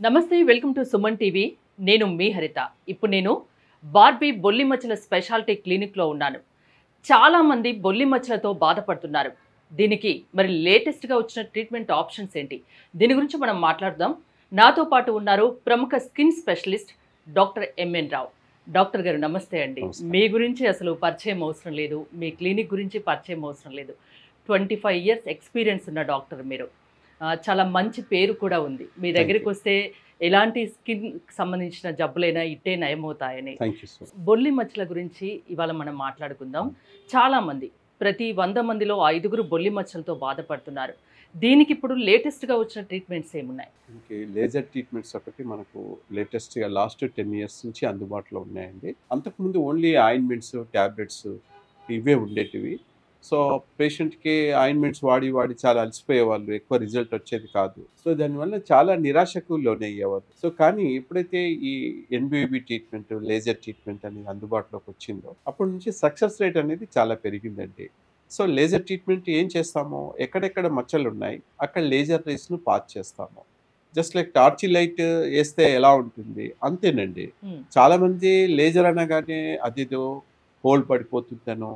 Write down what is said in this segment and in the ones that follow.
నమస్తే, welcome to Suman TV. నేను మీ హరిత. ఇప్పుడు నేను బార్బీ బొల్లి మచ్చల స్పెషాలిటీ క్లినిక్లో ఉన్నాను. చాలామంది బొల్లి మచ్చలతో బాధపడుతున్నారు. దీనికి మరి లేటెస్ట్గా వచ్చిన ట్రీట్మెంట్ ఆప్షన్స్ ఏంటి, దీని గురించి మనం మాట్లాడదాం. నాతో పాటు ఉన్నారు ప్రముఖ స్కిన్ స్పెషలిస్ట్ డాక్టర్ ఎంఎన్ రావు. డాక్టర్ గారు నమస్తే అండి. మీ గురించి అసలు పరిచయం అవసరం లేదు, మీ క్లినిక్ గురించి పరిచయం అవసరం లేదు. 25 years ఎక్స్పీరియన్స్ ఉన్న డాక్టర్ మీరు. చాలా మంచి పేరు కూడా ఉంది. మీ దగ్గరికి వస్తే ఎలాంటి స్కిన్ సంబంధించిన జబ్బులైనా ఇట్టే నయమవుతాయని. బొల్లి మచ్చల గురించి ఇవాళ మనం మాట్లాడుకుందాం. చాలామంది, ప్రతి 100 మందిలో 5గురు బొల్లి మచ్చలతో బాధపడుతున్నారు. దీనికి ఇప్పుడు లేటెస్ట్గా వచ్చిన ట్రీట్మెంట్స్ ఏమున్నాయి? లేజర్ ట్రీట్మెంట్స్ ఒకటి మనకు లేటెస్ట్గా లాస్ట్ 10 years నుంచి అందుబాటులో ఉన్నాయండి. అంతకుముందు ఓన్లీ ఆయింట్మెంట్స్, ట్యాబ్లెట్స్ ఇవే ఉండేటివి. సో పేషెంట్కి ఆయింట్మెంట్స్ వాడి చాలా అలసిపోయేవాళ్ళు, ఎక్కువ రిజల్ట్ వచ్చేది కాదు. సో దానివల్ల చాలా నిరాశకు లోనయ్యేవారు. సో కానీ ఎప్పుడైతే ఈ ఎన్బిబి ట్రీట్మెంట్, లేజర్ ట్రీట్మెంట్ అనేది అందుబాటులోకి వచ్చిందో అప్పటి నుంచి సక్సెస్ రేట్ అనేది చాలా పెరిగిందండి. సో లేజర్ ట్రీట్మెంట్ ఏం చేస్తామో, ఎక్కడెక్కడ మచ్చలు ఉన్నాయి అక్కడ లేజర్ రేస్ను పాస్ చేస్తాము. జస్ట్ లైక్ టార్చ్ లైట్ వేస్తే ఎలా ఉంటుంది అంతేనండి. చాలామంది లేజర్ అనగానే అదేదో హోల్ పడిపోతుందనో,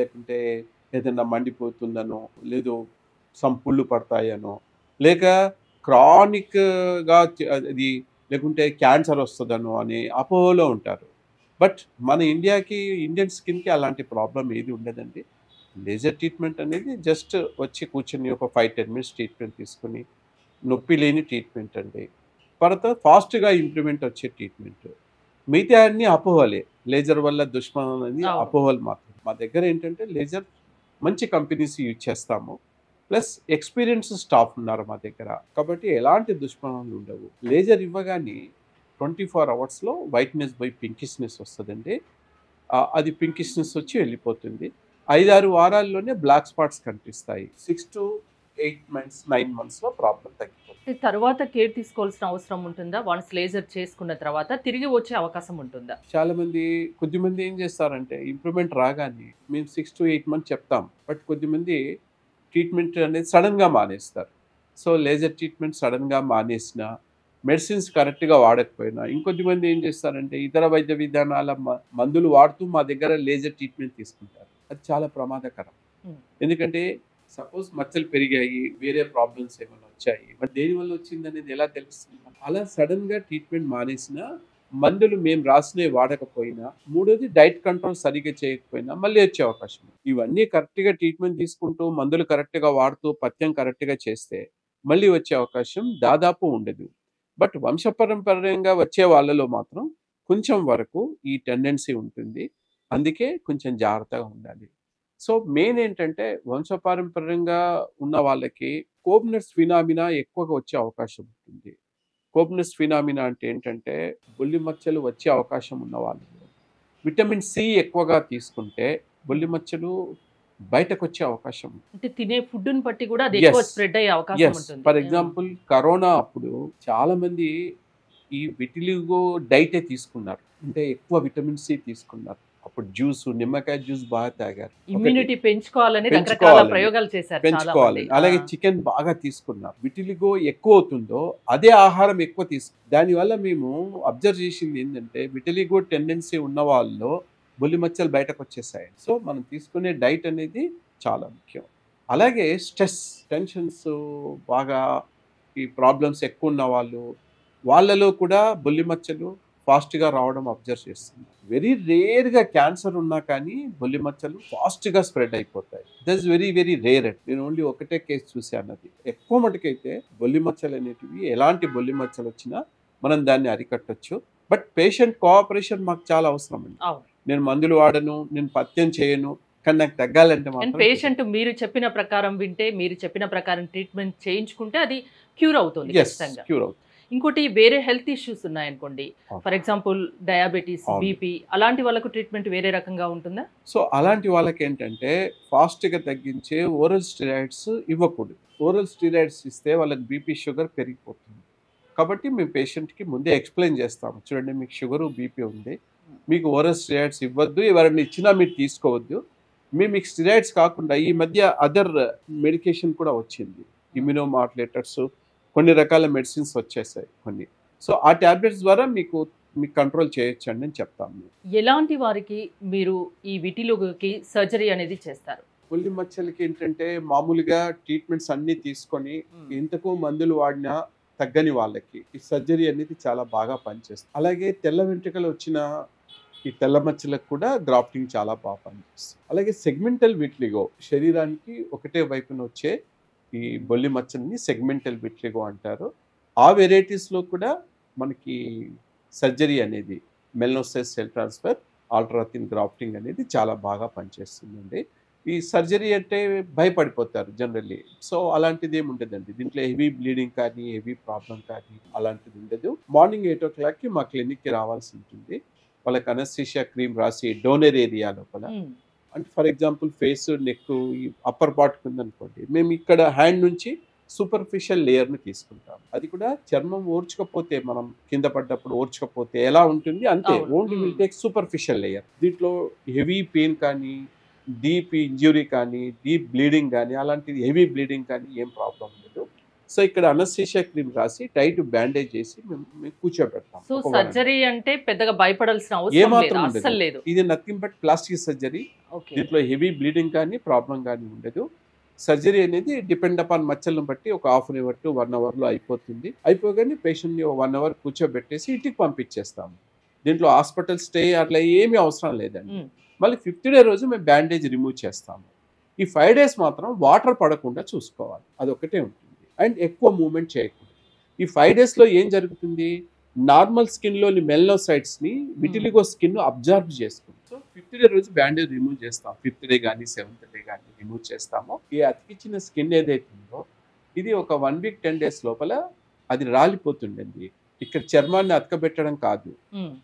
లేకుంటే ఏదైనా మండిపోతుందనో, లేదు సమ్ పుళ్ళు పడతాయనో, లేక క్రానిక్గా అది లేకుంటే క్యాన్సర్ వస్తుందనో అని అపోహలో ఉంటారు. బట్ మన ఇండియన్ స్కిన్కి అలాంటి ప్రాబ్లం ఏది ఉండదండి. లేజర్ ట్రీట్మెంట్ అనేది జస్ట్ వచ్చి కూర్చొని ఒక 5-10 minutes ట్రీట్మెంట్ తీసుకుని, నొప్పి లేని ట్రీట్మెంట్ అండి. తర్వాత ఫాస్ట్గా ఇంప్రూవ్మెంట్ వచ్చే ట్రీట్మెంట్. మిగతా అన్ని అపోహలే. లేజర్ వల్ల దుష్పరిణామాలు అనేది అపోహలు మాత్రం. మా దగ్గర ఏంటంటే లేజర్ మంచి కంపెనీస్ యూజ్ చేస్తాము, ప్లస్ ఎక్స్పీరియన్స్ స్టాఫ్ ఉన్నారు మా దగ్గర, కాబట్టి ఎలాంటి దుష్పరిణామాలు ఉండవు. లేజర్ ఇవ్వగానే 24 hours వైట్నెస్ బై పింకిష్నెస్ వస్తుందండి. అది పింకిష్నెస్ వచ్చి వెళ్ళిపోతుంది. 5-6 వారాల్లోనే బ్లాక్ స్పాట్స్ కనిపిస్తాయి. 6 to 8 months, 9 months ప్రాబ్లం తగ్గిపోతుంది. తర్వాత కేర్ తీసుకోవాల్సిన అవసరం ఉంటుందా? వన్స్ లేజర్ చేసుకున్న తర్వాత తిరిగి వచ్చే అవకాశం ఉంటుందా? కొద్దిమంది ఏం చేస్తారంటే ఇంప్రూవ్మెంట్ రాగానే మేము 6 to 8 months చెప్తాం, బట్ కొద్దిమంది ట్రీట్మెంట్ అనేది సడన్గా మానేస్తారు. సో లేజర్ ట్రీట్మెంట్ సడన్గా మానేసిన, మెడిసిన్స్ కరెక్ట్గా వాడకపోయినా, ఇంకొద్దిమంది ఏం చేస్తారంటే ఇతర వైద్య విధానాల మందులు వాడుతూ మా దగ్గర లేజర్ ట్రీట్మెంట్ తీసుకుంటారు. అది చాలా ప్రమాదకరం. ఎందుకంటే సపోజ్ మచ్చలు పెరిగాయి, వేరే ప్రాబ్లమ్స్ ఏమైనా వచ్చాయి, బట్ దేనివల్ల వచ్చింది అనేది ఎలా తెలుస్తుంది? అలా సడన్గా ట్రీట్మెంట్ మానేసిన, మందులు మేము రాసినవి వాడకపోయినా, మూడోది డైట్ కంట్రోల్ సరిగ్గా చేయకపోయినా మళ్ళీ వచ్చే అవకాశం. ఇవన్నీ కరెక్ట్గా ట్రీట్మెంట్ తీసుకుంటూ, మందులు కరెక్ట్గా వాడుతూ, పథ్యం కరెక్ట్గా చేస్తే మళ్ళీ వచ్చే అవకాశం దాదాపు ఉండదు. బట్ వంశపరంపర్యంగా వచ్చే వాళ్ళలో మాత్రం కొంచెం వరకు ఈ టెండెన్సీ ఉంటుంది. అందుకే కొంచెం జాగ్రత్తగా ఉండాలి. సో మెయిన్ ఏంటంటే వంశపారంపర్యంగా ఉన్న వాళ్ళకి కోబ్నెస్ ఫినామినా ఎక్కువగా వచ్చే అవకాశం ఉంటుంది. కోబ్నెస్ ఫినామినా అంటే ఏంటంటే బొల్లి మచ్చలు వచ్చే అవకాశం ఉన్న వాళ్ళు విటమిన్ సి ఎక్కువగా తీసుకుంటే బొల్లి మచ్చలు బయటకు వచ్చే అవకాశం ఉంటుంది. అంటే తినే ఫుడ్ని బట్టి కూడా అది ఎక్కువ స్ప్రెడ్ అయ్యే అవకాశం ఉంటుంది. ఫర్ ఎగ్జాంపుల్ కరోనా అప్పుడు చాలా మంది ఈ విటిలిగో డైటే తీసుకున్నారు, అంటే ఎక్కువ విటమిన్ సి తీసుకున్నారు. అప్పుడు జ్యూస్, నిమ్మకాయ జ్యూస్ బాగా తాగారు, ఇమ్యూనిటీ పెంచుకోవాలని రకరకాల ప్రయోగాలు చేశారు. అలాగే చికెన్ బాగా తీసుకున్నారు. విటిలిగో ఎక్కువ అవుతుందో అదే ఆహారం ఎక్కువ దానివల్ల మేము అబ్జర్వ్ చేసింది ఏంటంటే విటిలిగో టెండెన్సీ ఉన్న వాళ్ళలో బొల్లి మచ్చలు బయటకు వచ్చేసాయి. సో మనం తీసుకునే డైట్ అనేది చాలా ముఖ్యం. అలాగే స్ట్రెస్, టెన్షన్స్, బాగా ఈ ప్రాబ్లమ్స్ ఎక్కువ ఉన్న వాళ్ళలో కూడా బొల్లి మచ్చలు ఫాస్ట్గా రావడం అబ్జర్వ్ చేస్తుంది. వెరీ రేర్గా క్యాన్సర్ ఉన్నా కానీ బొల్లి మచ్చలు ఫాస్ట్గా స్ప్రెడ్ అయిపోతాయి. That is very very rare. నేను ఓన్లీ ఒకటే కేసు చూశాను. అది ఎక్కువ మటుకైతే బొల్లి మచ్చలు అనేటివి, ఎలాంటి బొల్లి మచ్చలు వచ్చినా మనం దాన్ని అరికట్టచ్చు. బట్ పేషెంట్ కోఆపరేషన్ మాకు చాలా అవసరం అండి. నేను మందులు వాడను, నేను పథ్యం చేయను, కానీ నాకు తగ్గాలంటే మాత్రం పేషెంట్ మీరు చెప్పిన ప్రకారం వింటే, మీరు చెప్పిన ప్రకారం ట్రీట్మెంట్ చేయించుకుంటే అది క్యూర్ అవుతుంది. క్యూర్ అవుతుంది. ఇంకోటి, వేరే హెల్త్ ఇష్యూస్ ఉన్నాయనుకోండి, ఫర్ ఎగ్జాంపుల్ డయాబెటీస్, బీపీ, అలాంటి వాళ్ళకు ట్రీట్మెంట్ వేరే రకంగా ఉంటుందా? సో అలాంటి వాళ్ళకి ఏంటంటే ఫాస్ట్గా తగ్గించే ఓరల్ స్టెరాయిడ్స్ ఇవ్వకూడదు. ఓరల్ స్టెరాయిడ్స్ ఇస్తే వాళ్ళకి బీపీ, షుగర్ పెరిగిపోతుంది. కాబట్టి మేము పేషెంట్కి ముందే ఎక్స్ప్లెయిన్ చేస్తాము, చూడండి మీకు షుగరు, బీపీ ఉంది, మీకు ఓరల్ స్టెరాయిడ్స్ ఇవ్వద్దు, ఎవరైనా ఇచ్చినా మీరు తీసుకోవద్దు. మీకు స్టెరాయిడ్స్ కాకుండా ఈ మధ్య అదర్ మెడికేషన్ కూడా వచ్చింది, ఇమ్యూనోమాడ్యులేటర్స్, కొన్ని రకాల మెడిసిన్స్ వచ్చేసాయి కొన్ని. సో ఆ ట్యాబ్లెట్స్ ద్వారా మీకు కంట్రోల్ చేయొచ్చండి అని చెప్తాము. ఎలాంటి వారికి మీరు ఈ విటిలిగోకి సర్జరీ అనేది చేస్తారు? బొల్లి మచ్చలకి ఏంటంటే మామూలుగా ట్రీట్మెంట్స్ అన్నీ తీసుకొని ఇంతకు మందులు వాడినా తగ్గని వాళ్ళకి ఈ సర్జరీ అనేది చాలా బాగా పనిచేస్తుంది. అలాగే తెల్ల వెంట్రుకలు వచ్చిన ఈ తెల్ల మచ్చలకు కూడా గ్రాఫ్టింగ్ చాలా బాగా పనిచేస్తుంది. అలాగే సెగ్మెంటల్ విట్లిగో, శరీరానికి ఒకటే వైపున వచ్చే ఈ బొల్లి మచ్చల్ని సెగ్మెంటల్ విట్లిగో అంటారు. ఆ వెరైటీస్లో కూడా మనకి సర్జరీ అనేది మెలనోసైట్ సెల్ ట్రాన్స్ఫర్, ఆల్ట్రాథిన్ గ్రాఫ్టింగ్ అనేది చాలా బాగా పనిచేస్తుందండి. ఈ సర్జరీ అంటే భయపడిపోతారు జనరల్లీ. సో అలాంటిది ఏమి ఉండదండి. దీంట్లో హెవీ బ్లీడింగ్ కానీ హెవీ ప్రాబ్లం కానీ అలాంటిది ఉండదు. మార్నింగ్ 8 o'clockకి మా క్లినిక్కి రావాల్సి ఉంటుంది. వాళ్ళకి అనస్థీషియా క్రీమ్ రాసి డోనర్ ఏరియా లోపల, అంటే ఫర్ ఎగ్జాంపుల్ ఫేస్, నెక్, ఈ అప్పర్ పార్ట్ ఉందనుకోండి, మేము ఇక్కడ హ్యాండ్ నుంచి సూపర్ఫిషియల్ లేయర్ని తీసుకుంటాం. అది కూడా చర్మం ఓర్చకపోతే, మనం కింద పడ్డప్పుడు ఓర్చకపోతే ఎలా ఉంటుంది అంతే, only will take superficial layer. దీంట్లో హెవీ పెయిన్ కానీ, డీప్ ఇంజ్యూరీ కానీ, డీప్ బ్లీడింగ్ కానీ, అలాంటిది హెవీ బ్లీడింగ్ కానీ ఏం ప్రాబ్లం ఉండదు. సో ఇక్కడ అనస్థీషియా క్రీమ్ రాసి టైట్ బ్యాండేజ్ చేసి మేము కూర్చోబెడతాం. సో సర్జరీ అంటే పెద్దగా భయపడాల్సిన అవసరం లేదు. ఇది నథింగ్ బట్ ప్లాస్టిక్ సర్జరీ. దీంట్లో హెవీ బ్లీడింగ్ కానీ ప్రాబ్లం కానీ ఉండదు. సర్జరీ అనేది డిపెండ్ అపాన్ మచ్చలను బట్టి ఒక హాఫ్ అన్ అవర్ టు 1 hourలో అయిపోతుంది. అయిపోగానే పేషెంట్ని 1 hour కూర్చోబెట్టేసి ఇంటికి పంపించేస్తాము. దీంట్లో హాస్పిటల్ స్టే అట్లా ఏమీ అవసరం లేదండి. మళ్ళీ 5th day రోజు మేము బ్యాండేజ్ రిమూవ్ చేస్తాము. ఈ 5 days మాత్రం వాటర్ పడకుండా చూసుకోవాలి, అదొకటే ఉంటుంది. అండ్ ఎక్కువ మూవ్మెంట్ చేయకూడదు. ఈ 5 daysలో ఏం జరుగుతుంది, నార్మల్ స్కిన్లోని మెలనోసైట్స్ని విటిలిగో స్కిన్ అబ్జర్వ్ చేసుకుంది. సో 5th day రోజు బ్యాండేజ్ రిమూవ్ చేస్తాం. 5th day కానీ 7th day కానీ రిమూవ్ చేస్తాము. ఈ అతికిచ్చిన స్కిన్ ఏదైతే ఉందో ఇది ఒక 1 week 10 days లోపల అది రాలిపోతుండండి. ఇక్కడ చర్మాన్ని అతకబెట్టడం కాదు,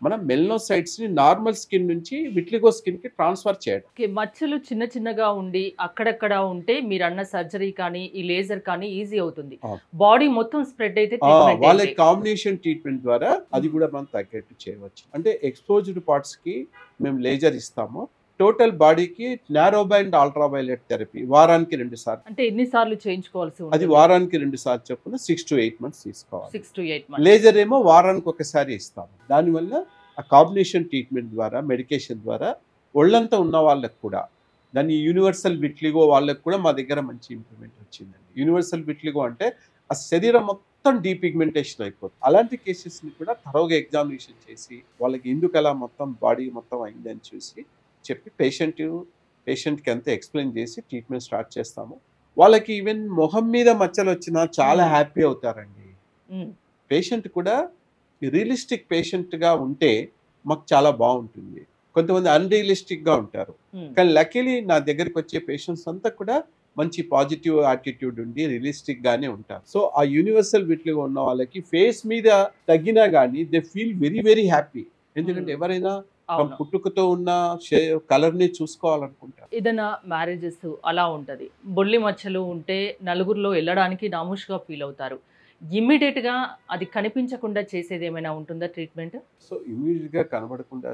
మనం మెలనోసైట్స్ ని నార్మల్ స్కిన్ నుంచి విట్లిగో స్కిన్ కి ట్రాన్స్ఫర్ చేయడం. మచ్చలు చిన్న చిన్నగా ఉండి అక్కడక్కడ ఉంటే మీరు అన్న సర్జరీ కానీ ఈ లేజర్ కానీ ఈజీ అవుతుంది. బాడీ మొత్తం స్ప్రెడ్ అయితే వాళ్ళ కాంబినేషన్ ట్రీట్మెంట్ ద్వారా అది కూడా మనం తగ్గట్టు చేయవచ్చు. అంటే ఎక్స్పోజ్డ్ పార్ట్స్ కి మేము లేజర్ ఇస్తాము. టోటల్ బాడీకి నారో బ్యాండ్ అల్ట్రావైలెట్ థెరపీ వారానికి 2 సార్లు. అంటే ఎన్ని సార్లు చేయించుకోవాల్సి ఉంటుంది? అది వారానికి 2 సార్లు చొప్పున 6 to 8 months తీసుకోవాలి. 6 to 8 months. లేజర్ ఏమో వారానికి ఒకసారి ఇస్తాము. దానివల్ల ఆ కాంబినేషన్ ట్రీట్మెంట్ ద్వారా, మెడికేషన్ ద్వారా ఒళ్ళంతా ఉన్న వాళ్ళకు కూడా, దాన్ని యూనివర్సల్ విట్లిగో వాళ్ళకు కూడా మా దగ్గర మంచి ఇంప్రూవ్మెంట్ వచ్చిందండి. యూనివర్సల్ విట్లిగో అంటే ఆ శరీరం మొత్తం డీపిగ్మెంటేషన్ అయిపోతుంది. అలాంటి కేసెస్ని కూడా తరోగా ఎగ్జామినేషన్ చేసి వాళ్ళకి ఎందుకు అలా మొత్తం బాడీ మొత్తం అయిందని చూసి చెప్పి పేషెంట్కి అంతా ఎక్స్ప్లెయిన్ చేసి ట్రీట్మెంట్ స్టార్ట్ చేస్తాము. వాళ్ళకి ఈవెన్ మొహం మీద మచ్చలు వచ్చినా చాలా హ్యాపీ అవుతారండి. పేషెంట్ కూడా రియలిస్టిక్ పేషెంట్గా ఉంటే మాకు చాలా బాగుంటుంది. కొంతమంది అన్రియలిస్టిక్గా ఉంటారు, కానీ లక్కీలీ నా దగ్గరికి వచ్చే పేషెంట్స్ అంతా కూడా మంచి పాజిటివ్ యాటిట్యూడ్ ఉండి రియలిస్టిక్గానే ఉంటారు. సో ఆ యూనివర్సల్ విట్లిగో ఉన్న వాళ్ళకి ఫేస్ మీద తగ్గినా కానీ they feel very very happy. ఎందుకంటే ఎవరైనా పుట్టుకతో ఉన్న కలర్ ని చూసుకోవాలనుకుంటారు. ఏదైనా మ్యారేజెస్ అలా ఉంటది, బొల్లి మచ్చలు ఉంటే నలుగురిలో వెళ్ళడానికి నామూష్గా ఫీల్ అవుతారు. ఇమ్మీడియట్ గా అది కనిపించకుండా చేసేది ఏమైనా ఉంటుందా ట్రీట్మెంట్? సో ఇమ్మీడియట్ గా కనబడకుండా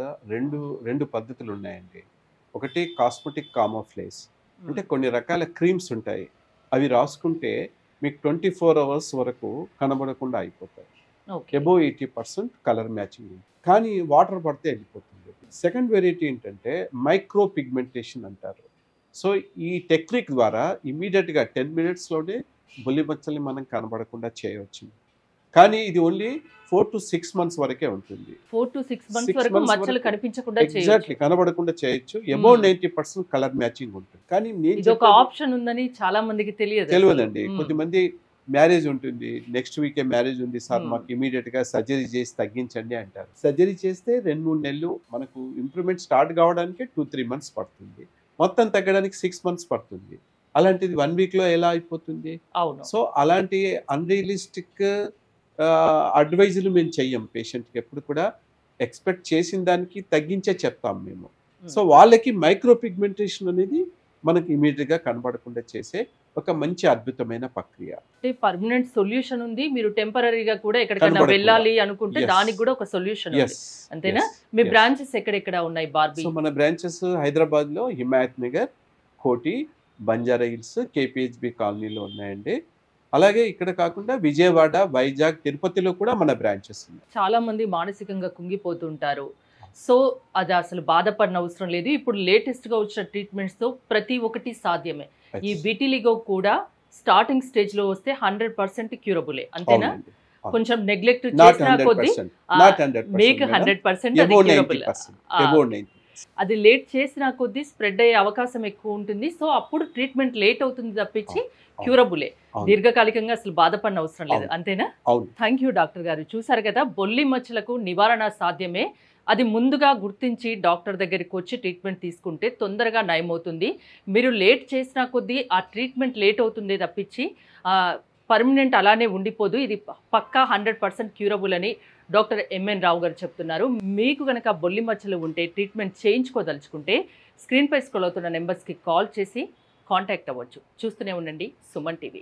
రెండు పద్ధతులు ఉన్నాయండి. ఒకటి కాస్మెటిక్ కామోఫ్లేజ్, అంటే కొన్ని రకాల క్రీమ్స్ ఉంటాయి, అవి రాసుకుంటే మీకు 24 hours వరకు కనబడకుండా అయిపోతాయి. అబోవ్ 80% కలర్ మ్యాచింగ్, కానీ వాటర్ పడితే వెళ్ళిపోతుంది. సెకండ్ వెరైటీ ఏంటంటే మైక్రో పిగ్మెంటేషన్ అంటారు. సో ఈ టెక్నిక్ ద్వారా ఇమీడియట్గా 10 minutesలోనే బొల్లి మచ్చల్ని మనం కనబడకుండా చేయవచ్చు. కానీ ఇది ఓన్లీ 4 to 6 months వరకే ఉంటుంది. 4 to 6 months వరకు మచ్చలు కనిపించకుండా ఎగ్జాక్ట్లీ కనబడకుండా చేయొచ్చు. అబోవ్ 90% కలర్ మ్యాచింగ్ ఉంటుంది. కానీ ఇది ఒక ఆప్షన్ ఉందని చాలా మందికి తెలియదండి. కొద్దిమంది మ్యారేజ్ ఉంటుంది, నెక్స్ట్ వీకే మ్యారేజ్ ఉంది సార్, మాకు ఇమీడియట్గా సర్జరీ చేసి తగ్గించండి అంటారు. సర్జరీ చేస్తే 2-3 నెలలు మనకు ఇంప్రూవ్మెంట్ స్టార్ట్ కావడానికి 2-3 months పడుతుంది, మొత్తం తగ్గడానికి 6 months పడుతుంది. అలాంటిది 1 weekలో ఎలా అయిపోతుంది? సో అలాంటి అన్రియలిస్టిక్ అడ్వైజులు మేము చెయ్యం పేషెంట్కి. ఎప్పుడు కూడా ఎక్స్పెక్ట్ చేసిన దానికి తగ్గించే చెప్తాం మేము. సో వాళ్ళకి మైక్రో పిగ్మెంటేషన్ అనేది మనకి ఇమీడియట్గా కనబడకుండా చేసే ఒక మంచి అద్భుతమైన ప్రక్రియ. పర్మనెంట్ సొల్యూషన్ ఉంది, మీరు టెంపరీగా కూడా ఎక్కడికైనా వెళ్ళాలి అనుకుంటే దానికి కూడా ఒక సొల్యూషన్ ఉంది, అంతేనా? మీ బ్రాంచెస్ ఎక్కడెక్కడ ఉన్నాయి బార్బీ? సో మన బ్రాంచెస్ హైదరాబాద్లో హిమాయత్ నగర్, కోటి, బంజారా హిల్స్, కేపీహెచ్బి కాలనీలో ఉన్నాయండి. అలాగే ఇక్కడ కాకుండా విజయవాడ, వైజాగ్, తిరుపతిలో కూడా మన బ్రాంచెస్ ఉన్నాయి. చాలా మంది మానసికంగా కుంగిపోతుంటారు. సో అది అసలు బాధపడిన అవసరం లేదు. ఇప్పుడు లేటెస్ట్ గా వచ్చిన ట్రీట్మెంట్స్ తో ప్రతి ఒక్కటి సాధ్యమే. ఈ విటిలిగో కూడా స్టార్టింగ్ స్టేజ్ లో వస్తే 100% క్యూరబులే, అంతేనా? అవునండి. కొంచెం నెగ్లెక్ట్ నాట్ చేసినా కొద్దీ 100%, నాట్ 100%, మీకు 100% అది అబౌవ్ క్యూరబుల్. 90%, అబౌవ్ 90%. అది లేట్ చేసినా కొద్దీ స్ప్రెడ్ అయ్యే అవకాశం ఎక్కువ ఉంటుంది. సో అప్పుడు ట్రీట్మెంట్ లేట్ అవుతుంది తప్పించి క్యూరబులే. అవును. దీర్ఘకాలికంగా అసలు బాధపడిన అవసరం లేదు, అవును. అంతేనా? అవును. థ్యాంక్ యూ డాక్టర్ గారు. చూసారు కదా, బొల్లి మచ్చలకు నివారణ సాధ్యమే. అది ముందుగా గుర్తించి డాక్టర్ దగ్గరికి వచ్చి ట్రీట్మెంట్ తీసుకుంటే తొందరగా నయమవుతుంది. మీరు లేట్ చేసినా కొద్దీ ఆ ట్రీట్మెంట్ లేట్ అవుతుంది తప్పించి పర్మనెంట్ అలానే ఉండిపోదు. ఇది పక్కా 100% క్యూరబుల్ అని డాక్టర్ ఎంఎన్ రావు గారు చెప్తున్నారు. మీకు కనుక బొల్లి మచ్చలు ఉంటే ట్రీట్మెంట్ చేయించుకోదలుచుకుంటే స్క్రీన్పై స్క్రోల్ అవుతున్న నెంబర్స్కి కాల్ చేసి కాంటాక్ట్ అవ్వచ్చు. చూస్తూనే ఉండండి సుమన్ టీవీ.